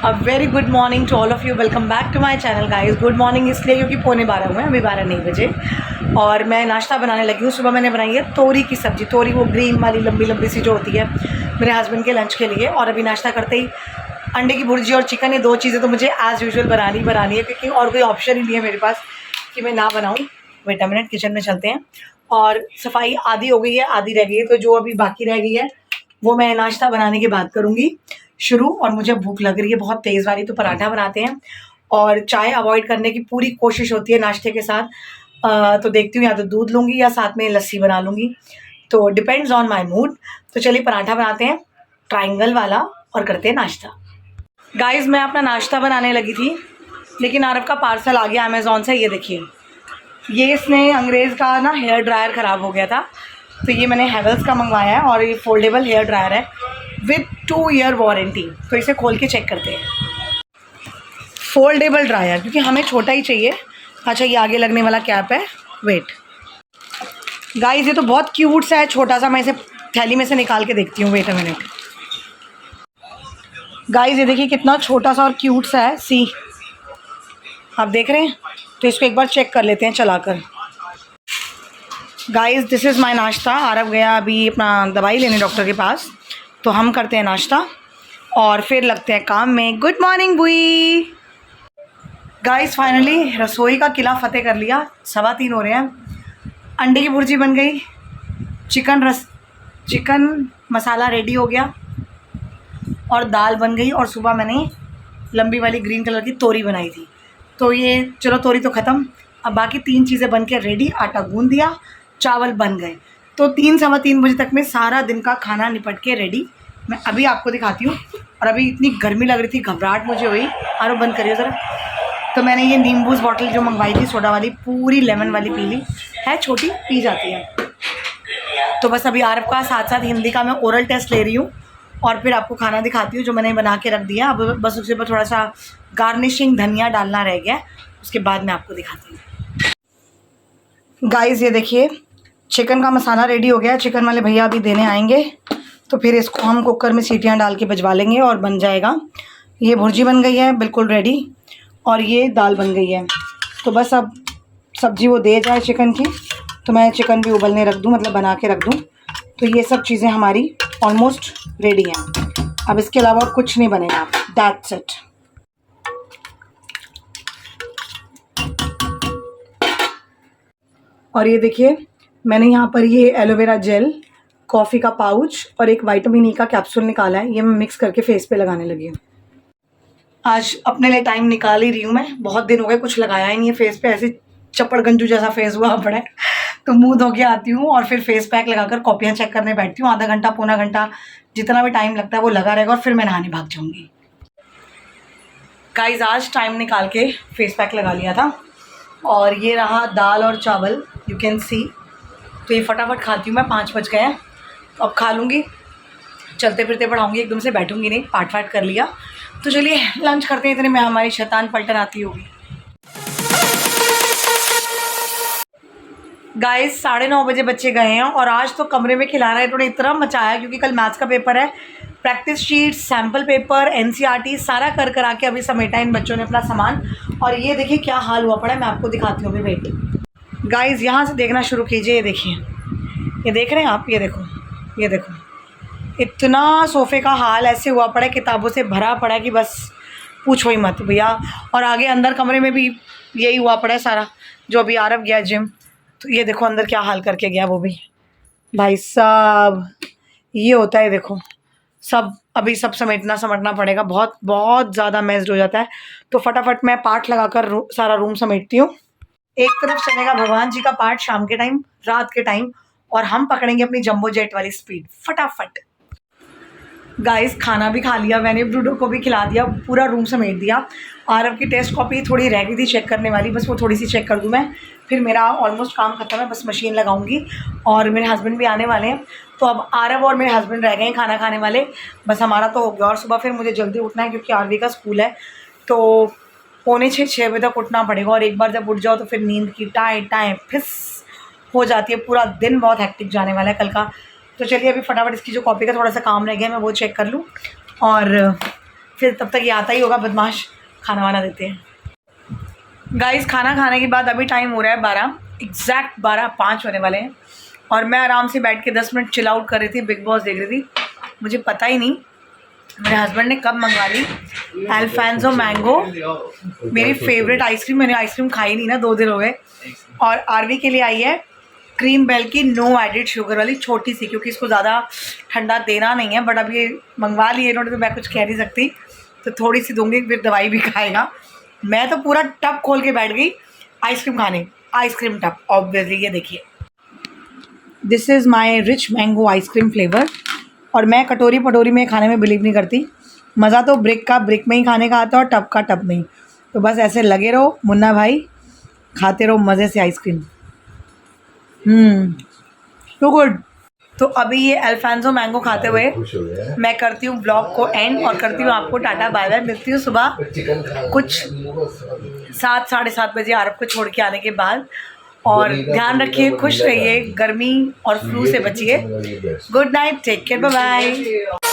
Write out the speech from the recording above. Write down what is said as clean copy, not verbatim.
A very good morning to all of you. Welcome back to my channel guys. Good morning इसलिए क्योंकि 11:45 हुए हैं, अभी 12 नहीं बजे और मैं नाश्ता बनाने लगी हूँ। सुबह मैंने बनाई है तोरी की सब्ज़ी। तोरी वो ग्रीन वाली लंबी लंबी सी जो होती है, मेरे हस्बैंड के लंच के लिए। और अभी नाश्ता करते ही अंडे की भुर्जी और चिकन, ये 2 चीज़ें तो मुझे एज़ यूजुअल बनानी है क्योंकि और कोई ऑप्शन ही नहीं है मेरे पास कि मैं ना बनाऊँ। वेट अ मिनट, किचन में चलते हैं। और सफाई आधी हो गई है, आधी रह गई है, तो जो अभी बाकी रह गई है वो मैं नाश्ता बनाने के बाद करूँगी शुरू। और मुझे भूख लग रही है बहुत तेज़ वाली, तो पराठा बनाते हैं। और चाय अवॉइड करने की पूरी कोशिश होती है नाश्ते के साथ। तो देखती हूँ या तो दूध लूँगी या साथ में लस्सी बना लूँगी, तो डिपेंड्स ऑन माय मूड। तो चलिए पराठा बनाते हैं ट्रायंगल वाला और करते हैं नाश्ता। गाइस मैं अपना नाश्ता बनाने लगी थी, लेकिन आरव का पार्सल आ गया अमेज़ॉन से। ये देखिए, ये इसने अंग्रेज़ का ना हेयर ड्रायर ख़राब हो गया था, तो ये मैंने हैवेल्स का मंगवाया है और ये फोल्डेबल हेयर ड्रायर है विद 2 ईयर वारंटी। तो इसे खोल के चेक करते हैं। फोल्डेबल ड्रायर, क्योंकि हमें छोटा ही चाहिए। अच्छा, ये आगे लगने वाला कैप है। वेट गाइस, ये तो बहुत क्यूट सा है, छोटा सा। मैं इसे थैली में से निकाल के देखती हूँ। वेट अ मिनट गाइस, ये देखिए कितना छोटा सा और क्यूट सा है। सी, आप देख रहे हैं? तो इसको एक बार चेक कर लेते हैं चलाकर। गाइस दिस इज़ माय नाश्ता। आरव गया अभी अपना दवाई लेने डॉक्टर के पास, तो हम करते हैं नाश्ता और फिर लगते हैं काम में। गुड मॉर्निंग बुई। गाइस फाइनली रसोई का किला फतेह कर लिया। 3:15 हो रहे हैं। अंडे की भुर्जी बन गई, चिकन मसाला रेडी हो गया और दाल बन गई। और सुबह मैंने लंबी वाली ग्रीन कलर की तोरी बनाई थी। तो ये चलो, तोरी तो ख़त्म। अब बाकी 3 चीज़ें बन के रेडी। आटा गूंद दिया, चावल बन गए। तो 3-3:15 बजे तक में सारा दिन का खाना निपट के रेडी। मैं अभी आपको दिखाती हूँ। और अभी इतनी गर्मी लग रही थी, घबराहट मुझे हुई। आरो बंद करिए ज़रा। तो मैंने ये नींबूस बॉटल जो मंगवाई थी सोडा वाली, पूरी लेमन वाली पी ली है। छोटी पी जाती है। तो बस अभी आरव का साथ साथ हिंदी का मैं ओरल टेस्ट ले रही हूँ और फिर आपको खाना दिखाती हूँ जो मैंने बना के रख दिया। अब बस उसके ऊपर थोड़ा सा गार्निशिंग धनिया डालना रह गया, उसके बाद मैं आपको दिखाती हूँ। गाइस ये देखिए, चिकन का मसाला रेडी हो गया। चिकन वाले भैया अभी देने आएंगे, तो फिर इसको हम कुकर में सीटियां डाल के बजवा लेंगे और बन जाएगा। ये भुर्जी बन गई है बिल्कुल रेडी, और ये दाल बन गई है। तो बस अब सब्जी वो दे जाए चिकन की, तो मैं चिकन भी उबलने रख दूँ, मतलब बना के रख दूँ। तो ये सब चीज़ें हमारी ऑलमोस्ट रेडी हैं। अब इसके अलावा और कुछ नहीं बनेगा। That's it. और ये देखिए, मैंने यहाँ पर ये एलोवेरा जेल, कॉफ़ी का पाउच और एक विटामिन ई का कैप्सूल निकाला है। ये मैं मिक्स करके फेस पे लगाने लगी हूँ। आज अपने लिए टाइम निकाल ही रही हूँ मैं। बहुत दिन हो गए कुछ लगाया ही नहीं है फेस पे, ऐसे चपड़गंजू जैसा फेस हुआ पड़ा है। तो मुँह धो के आती हूँ और फिर फेस पैक लगाकर कॉपियाँ चेक करने बैठती हूँ। आधा घंटा पौना घंटा जितना भी टाइम लगता है वो लगा रहेगा और फिर मैं नहाने भाग जाऊँगी। गाइस आज टाइम निकाल के फेस पैक लगा लिया था। और ये रहा दाल और चावल, यू कैन सी। तो ये फटाफट खाती हूँ मैं, 5 बज गए हैं। तो अब खा लूँगी, चलते फिरते पढ़ाऊँगी, एकदम से बैठूँगी नहीं। पाठ वाट कर लिया, तो चलिए लंच करते हैं। इतने में हमारी शैतान पलटन आती होगी। गाइस 9:30 बजे बच्चे गए हैं और आज तो कमरे में खिला रहा है। थोड़ा इतना मचाया क्योंकि कल मैथ्स का पेपर है। Practice sheet, sample paper, NCERT सारा कर करा के अभी समेटा इन बच्चों ने अपना सामान। और ये देखिए क्या हाल हुआ पड़ा है, मैं आपको दिखाती हूँ अभी। वेट गाइस, यहाँ से देखना शुरू कीजिए। ये देखिए, ये देख रहे हैं आप? ये देखो, ये देखो, इतना सोफ़े का हाल ऐसे हुआ पड़ा है, किताबों से भरा पड़ा है कि बस पूछो ही मत भैया। और आगे अंदर कमरे में भी यही हुआ पड़ा है सारा। जो अभी आरव गया जिम, तो ये देखो अंदर क्या हाल करके गया वो भी। भाई साहब, ये होता है देखो, सब अभी सब समटना पड़ेगा। बहुत बहुत ज़्यादा मेस्ड हो जाता है। तो फटाफट मैं पाठ लगाकर सारा रूम समेटती हूँ। एक तरफ चलेगा भगवान जी का पाठ शाम के टाइम, रात के टाइम, और हम पकड़ेंगे अपनी जंबो जेट वाली स्पीड फटाफट। गाइस खाना भी खा लिया मैंने, ब्रूडो को भी खिला दिया, पूरा रूम समेट दिया। आरव की टेस्ट कॉपी थोड़ी रह गई थी चेक करने वाली, बस वो थोड़ी सी चेक कर दूँ मैं, फिर मेरा ऑलमोस्ट काम खत्म है। बस मशीन लगाऊंगी और मेरे हस्बैंड भी आने वाले हैं। तो अब आरव और मेरे हस्बैंड रह गए हैं खाना खाने वाले, बस हमारा तो हो गया। और सुबह फिर मुझे जल्दी उठना है क्योंकि आरवी का स्कूल है, तो 5:45-6 बजे तक उठना पड़ेगा। और एक बार जब उठ जाओ तो फिर नींद की टाएँ फिस हो जाती है। पूरा दिन बहुत हेक्टिक जाने वाला है कल का। तो चलिए अभी फटाफट इसकी जो कॉपी का थोड़ा सा काम रह गया है मैं वो चेक कर लूँ और फिर तब तक ये आता ही होगा बदमाश, खाना वाना देते हैं। गाइस खाना खाने के बाद अभी टाइम हो रहा है 12, एग्जैक्ट 12:05 होने वाले हैं और मैं आराम से बैठ के 10 मिनट चिल आउट कर रही थी, बिग बॉस देख रही थी। मुझे पता ही नहीं मेरे हस्बैंड ने कब मंगवा ली अल्फांसो मैंगो, मेरी फेवरेट आइसक्रीम। मैंने आइसक्रीम खाई नहीं ना 2 दिन हो गए। और आरवी के लिए आई है क्रीम बेल की नो एडिड शुगर वाली छोटी सी, क्योंकि इसको ज़्यादा ठंडा देना नहीं है। बट अब ये मंगवा लिए इन्होंने तो मैं कुछ कह नहीं सकती, तो थोड़ी सी दूंगी, फिर दवाई भी खाएगा। मैं तो पूरा टब खोल के बैठ गई आइसक्रीम खाने, आइसक्रीम टब ऑब्वियसली। ये देखिए, this is my rich mango ice cream flavour. और मैं कटोरी पटोरी में खाने में बिलीव नहीं करती, मज़ा तो ब्रिक में ही खाने का आता है और टब का टब में ही। तो बस ऐसे लगे रहो मुन्ना भाई, खाते रहो मज़े से आइसक्रीम। तो गुड। तो अभी ये अल्फांसो मैंगो खाते हुए मैं करती हूँ ब्लॉग को एंड और करती हूँ आपको टाटा बाय बाय। मिलती हूँ सुबह कुछ 7 साढ़े 7 बजे आरब को छोड़ के आने के बाद। और ध्यान रखिए, खुश रहिए, गर्मी और फ्लू से बचिए। Good night, take care, bye bye.